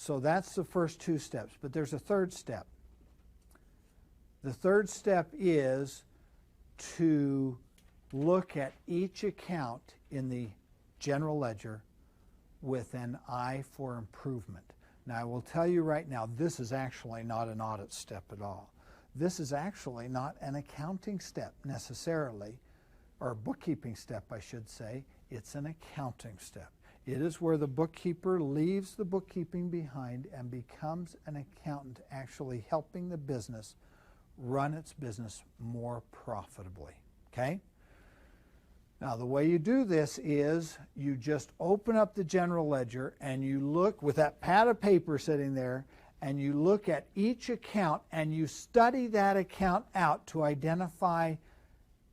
So that's the first two steps. But there's a third step. The third step is to look at each account in the general ledger with an eye for improvement. Now, I will tell you right now, this is actually not an audit step at all. This is actually not an accounting step necessarily, or a bookkeeping step, I should say. It's an accounting step. It is where the bookkeeper leaves the bookkeeping behind and becomes an accountant, actually helping the business run its business more profitably. Okay? Now, the way you do this is you just open up the general ledger and you look with that pad of paper sitting there, and you look at each account and you study that account out to identify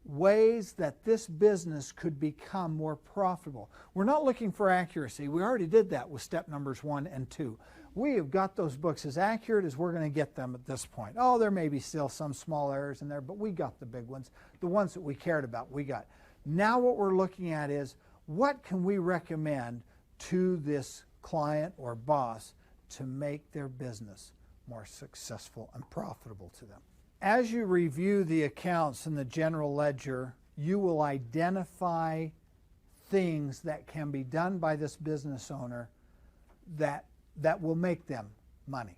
ways that this business could become more profitable. We're not looking for accuracy. We already did that with step numbers 1 and 2. We have got those books as accurate as we're going to get them at this point. Oh, there may be still some small errors in there, but we got the big ones. The ones that we cared about, we got. Now what we're looking at is, what can we recommend to this client or boss to make their business more successful and profitable to them? As you review the accounts in the general ledger, you will identify things that can be done by this business owner that will make them money.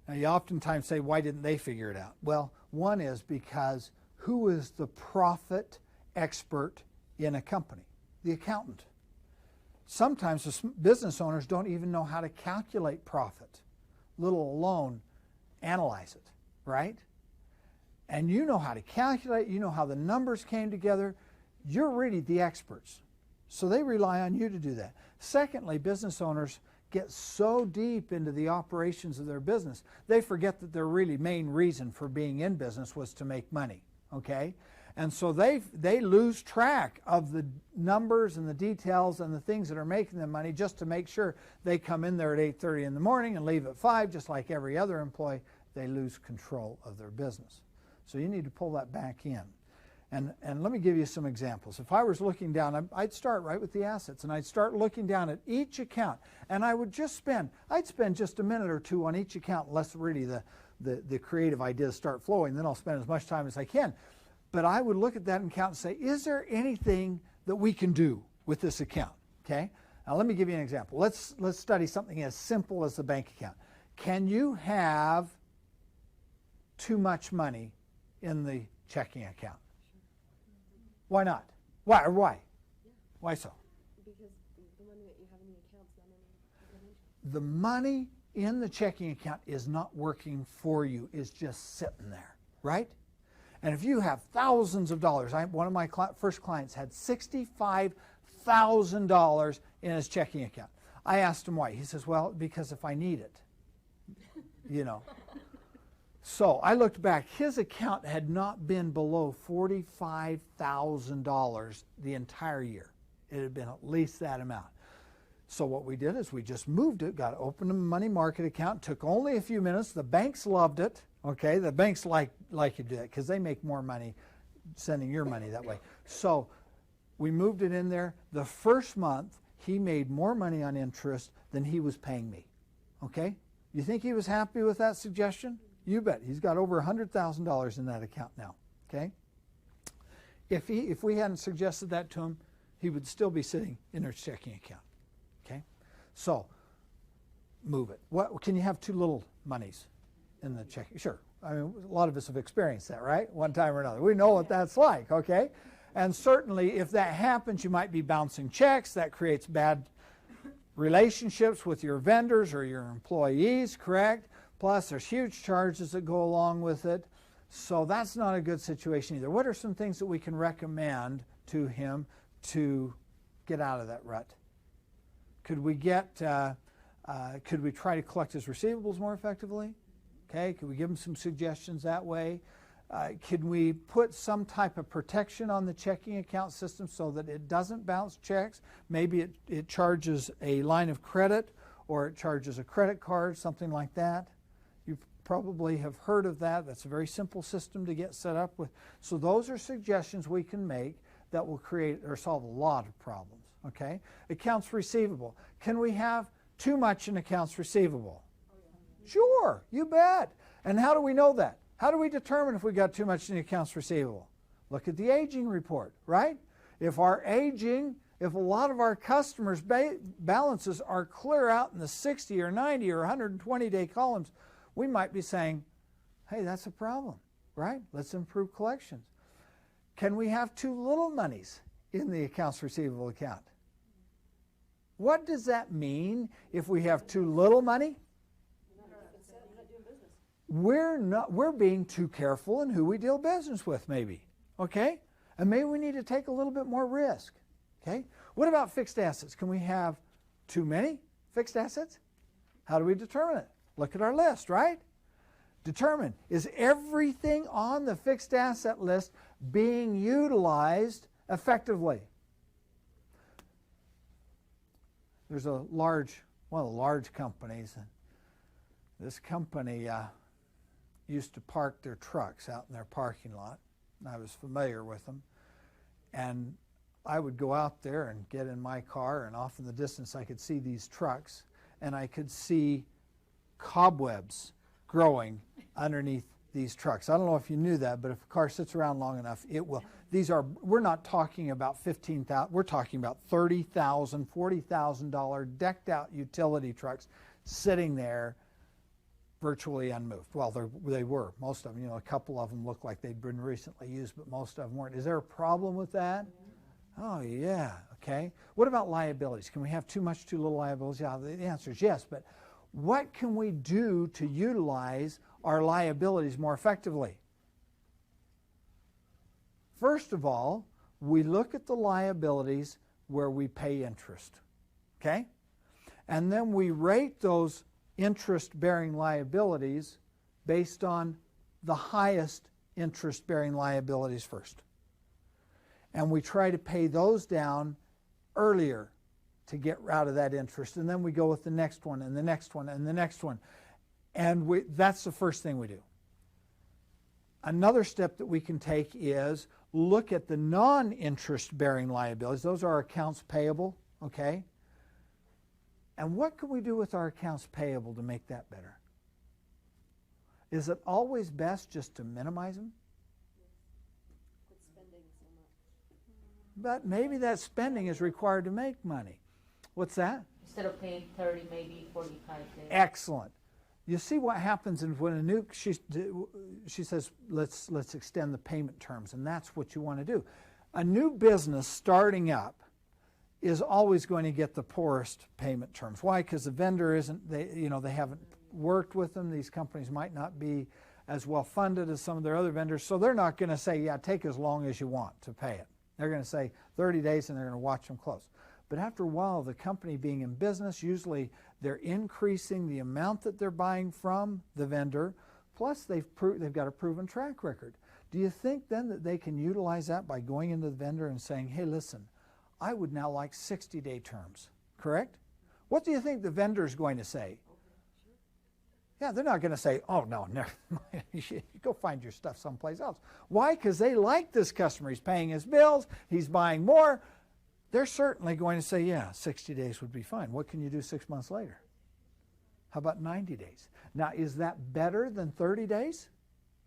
Now, you oftentimes say, why didn't they figure it out? Well, one is because who is the profit expert in a company? The accountant. Sometimes the business owners don't even know how to calculate profit, let alone analyze it, right? And you know how to calculate, you know how the numbers came together. You're really the experts. So they rely on you to do that. Secondly, business owners get so deep into the operations of their business, they forget that their really main reason for being in business was to make money, okay? And so they lose track of the numbers and the details and the things that are making them money, just to make sure they come in there at 8:30 in the morning and leave at 5, just like every other employee. They lose control of their business. So you need to pull that back in. And let me give you some examples. If I was looking down, I'd start right with the assets, and I'd start looking down at each account, and I'd spend just a minute or two on each account, unless really the creative ideas start flowing. Then I'll spend as much time as I can. But I would look at that account and say, is there anything that we can do with this account? Okay? Now let me give you an example. Let's study something as simple as the bank account. Can you have too much money in the checking account? Why not? Why? Or why? Yeah. Why so? Because the money that you have in the account's not any. The money in the checking account is not working for you, is just sitting there, right? And if you have thousands of dollars, one of my first clients had $65,000 in his checking account. I asked him why. He says, well, because if I need it, you know. So I looked back. His account had not been below $45,000 the entire year. It had been at least that amount. So what we did is we just moved it, got to open a money market account. Took only a few minutes. The banks loved it. Okay, the banks like you do that because they make more money sending your money that way. So we moved it in there. The first month, he made more money on interest than he was paying me. Okay? You think he was happy with that suggestion? You bet. He's got over $100,000 in that account now. Okay? If we hadn't suggested that to him, he would still be sitting in his checking account. Okay? So move it. What can you have too little monies in the checking? Sure. I mean, a lot of us have experienced that, right? One time or another. We know what that's like, okay? And certainly if that happens, you might be bouncing checks. That creates bad relationships with your vendors or your employees, correct? Plus, there's huge charges that go along with it. So that's not a good situation either. What are some things that we can recommend to him to get out of that rut? Could we try to collect his receivables more effectively? Okay, could we give him some suggestions that way? Could we put some type of protection on the checking account system so that it doesn't bounce checks? Maybe it charges a line of credit, or it charges a credit card, something like that. You probably have heard of that. That's a very simple system to get set up with. So those are suggestions we can make that will create or solve a lot of problems. Okay? Accounts receivable. Can we have too much in accounts receivable? Sure, you bet. And how do we know that? How do we determine if we got too much in the accounts receivable? Look at the aging report, right? If our aging, if a lot of our customers' balances are clear out in the 60 or 90 or 120-day columns, we might be saying, hey, that's a problem, right? Let's improve collections. Can we have too little monies in the accounts receivable account? What does that mean if we have too little money? We're being too careful in who we deal business with, maybe. Okay? And maybe we need to take a little bit more risk. Okay? What about fixed assets? Can we have too many fixed assets? How do we determine it? Look at our list, right? Determine, is everything on the fixed asset list being utilized effectively? There's one of the large companies, and this company used to park their trucks out in their parking lot. And I was familiar with them. And I would go out there and get in my car, and off in the distance I could see these trucks, and I could see cobwebs growing underneath these trucks. I don't know if you knew that, but if a car sits around long enough, it will. We're not talking about $15,000, we're talking about $30,000, $40,000 decked out utility trucks sitting there virtually unmoved. Well, they were, most of them. A couple of them looked like they'd been recently used, but most of them weren't. Is there a problem with that? Oh, yeah, okay. What about liabilities? Can we have too much, too little liabilities? Yeah, the answer is yes, but what can we do to utilize our liabilities more effectively? First of all, we look at the liabilities where we pay interest, okay? And then we rate those interest-bearing liabilities based on the highest interest-bearing liabilities first. And we try to pay those down earlier to get out of that interest. And then we go with the next one and the next one and the next one. And that's the first thing we do. Another step that we can take is look at the non-interest-bearing liabilities. Those are our accounts payable, okay? And what can we do with our accounts payable to make that better? Is it always best just to minimize them? Quit spending so much. But maybe that spending is required to make money. What's that? Instead of paying 30, maybe 45 days. Excellent. You see what happens when she says, let's extend the payment terms, and that's what you want to do. A new business starting up is always going to get the poorest payment terms. Why? Because the vendor they haven't worked with them. These companies might not be as well funded as some of their other vendors, so they're not going to say, yeah, take as long as you want to pay it. They're going to say 30 days, and they're going to watch them close. But after a while, the company being in business, usually they're increasing the amount that they're buying from the vendor, plus they've got a proven track record. Do you think then that they can utilize that by going into the vendor and saying, hey, listen, I would now like 60-day terms, correct? What do you think the vendor is going to say? Yeah, they're not going to say, oh, no, never mind. You go find your stuff someplace else. Why? Because they like this customer. He's paying his bills. He's buying more. They're certainly going to say, yeah, 60 days would be fine. What can you do 6 months later? How about 90 days? Now, is that better than 30 days?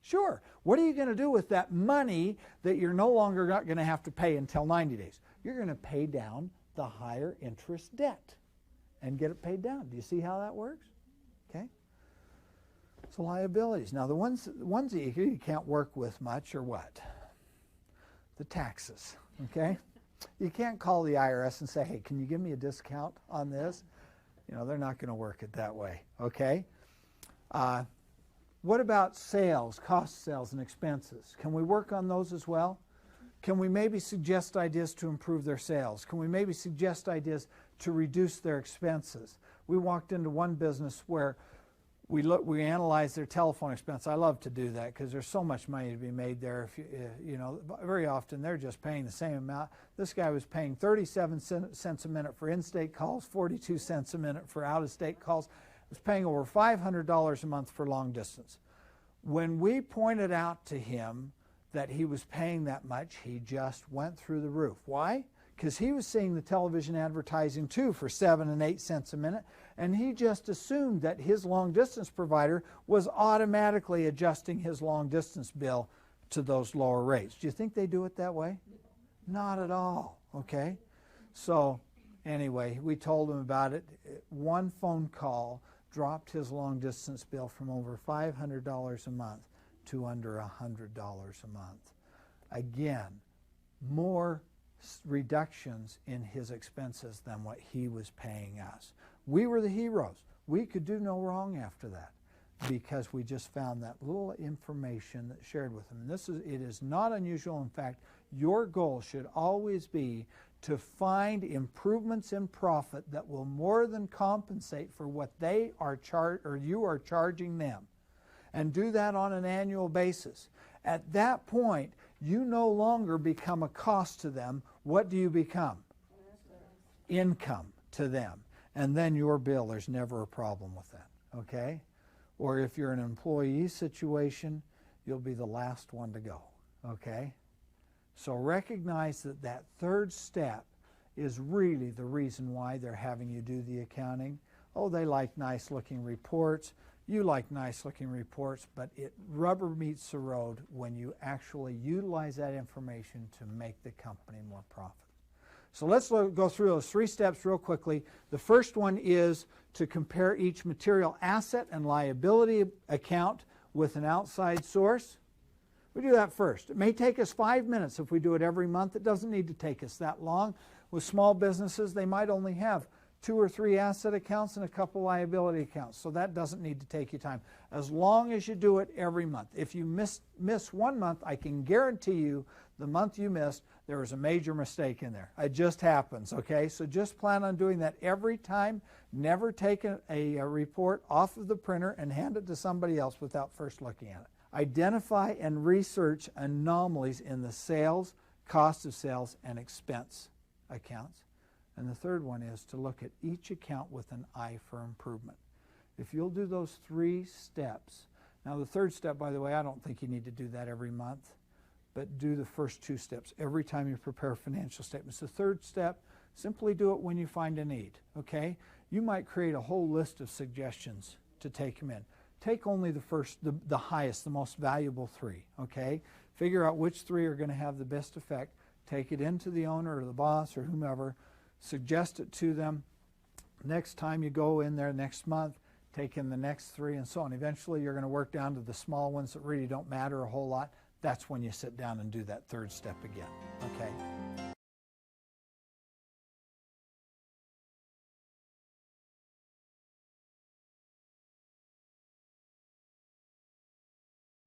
Sure. What are you going to do with that money that you're no longer not going to have to pay until 90 days? You're going to pay down the higher interest debt and get it paid down. Do you see how that works? Okay. So liabilities. Now, the ones that you can't work with much are what? The taxes. Okay. You can't call the IRS and say, hey, can you give me a discount on this? They're not going to work it that way, okay? What about sales, cost sales, and expenses? Can we work on those as well? Can we maybe suggest ideas to improve their sales? Can we maybe suggest ideas to reduce their expenses? We walked into one business where we analyzed their telephone expense. I love to do that because there's so much money to be made there. Very often they're just paying the same amount. This guy was paying 37 cents a minute for in-state calls, 42 cents a minute for out-of-state calls. He was paying over $500 a month for long distance. When we pointed out to him that he was paying that much, he just went through the roof. Why? because he was seeing the television advertising too for 7 and 8 cents a minute, and he just assumed that his long distance provider was automatically adjusting his long distance bill to those lower rates. Do you think they do it that way? Not at all, okay? So anyway, we told him about it. One phone call dropped his long distance bill from over $500 a month to under $100 a month. Again, more reductions in his expenses than what he was paying us. We were the heroes. We could do no wrong after that because we just found that little information that shared with him. And it is not unusual. In fact, your goal should always be to find improvements in profit that will more than compensate for what they are you are charging them, and do that on an annual basis. At that point, you no longer become a cost to them. What do you become? Income to them. And then your bill, there's never a problem with that, okay? Or if you're in an employee situation, you'll be the last one to go, okay? So recognize that that third step is really the reason why they're having you do the accounting. Oh, they like nice looking reports. You like nice looking reports, but it rubber meets the road when you actually utilize that information to make the company more profitable. So let's go through those 3 steps real quickly. The first one is to compare each material asset and liability account with an outside source. We do that first. It may take us 5 minutes if we do it every month. It doesn't need to take us that long. With small businesses, they might only have 2 or 3 asset accounts and a couple liability accounts. So that doesn't need to take you time, as long as you do it every month. If you miss 1 month, I can guarantee you the month you missed, there was a major mistake in there. It just happens, okay? So just plan on doing that every time. Never take a report off of the printer and hand it to somebody else without first looking at it. Identify and research anomalies in the sales, cost of sales, and expense accounts. And the third one is to look at each account with an eye for improvement. If you'll do those 3 steps, now the third step, by the way, I don't think you need to do that every month, but do the first 2 steps every time you prepare financial statements. The third step, simply do it when you find a need, okay? You might create a whole list of suggestions to take them in. Take only the highest, the most valuable 3, okay? Figure out which 3 are going to have the best effect. Take it into the owner or the boss or whomever. Suggest it to them. Next time you go in there next month, take in the next 3 and so on. Eventually you're going to work down to the small ones that really don't matter a whole lot. That's when you sit down and do that third step again, okay?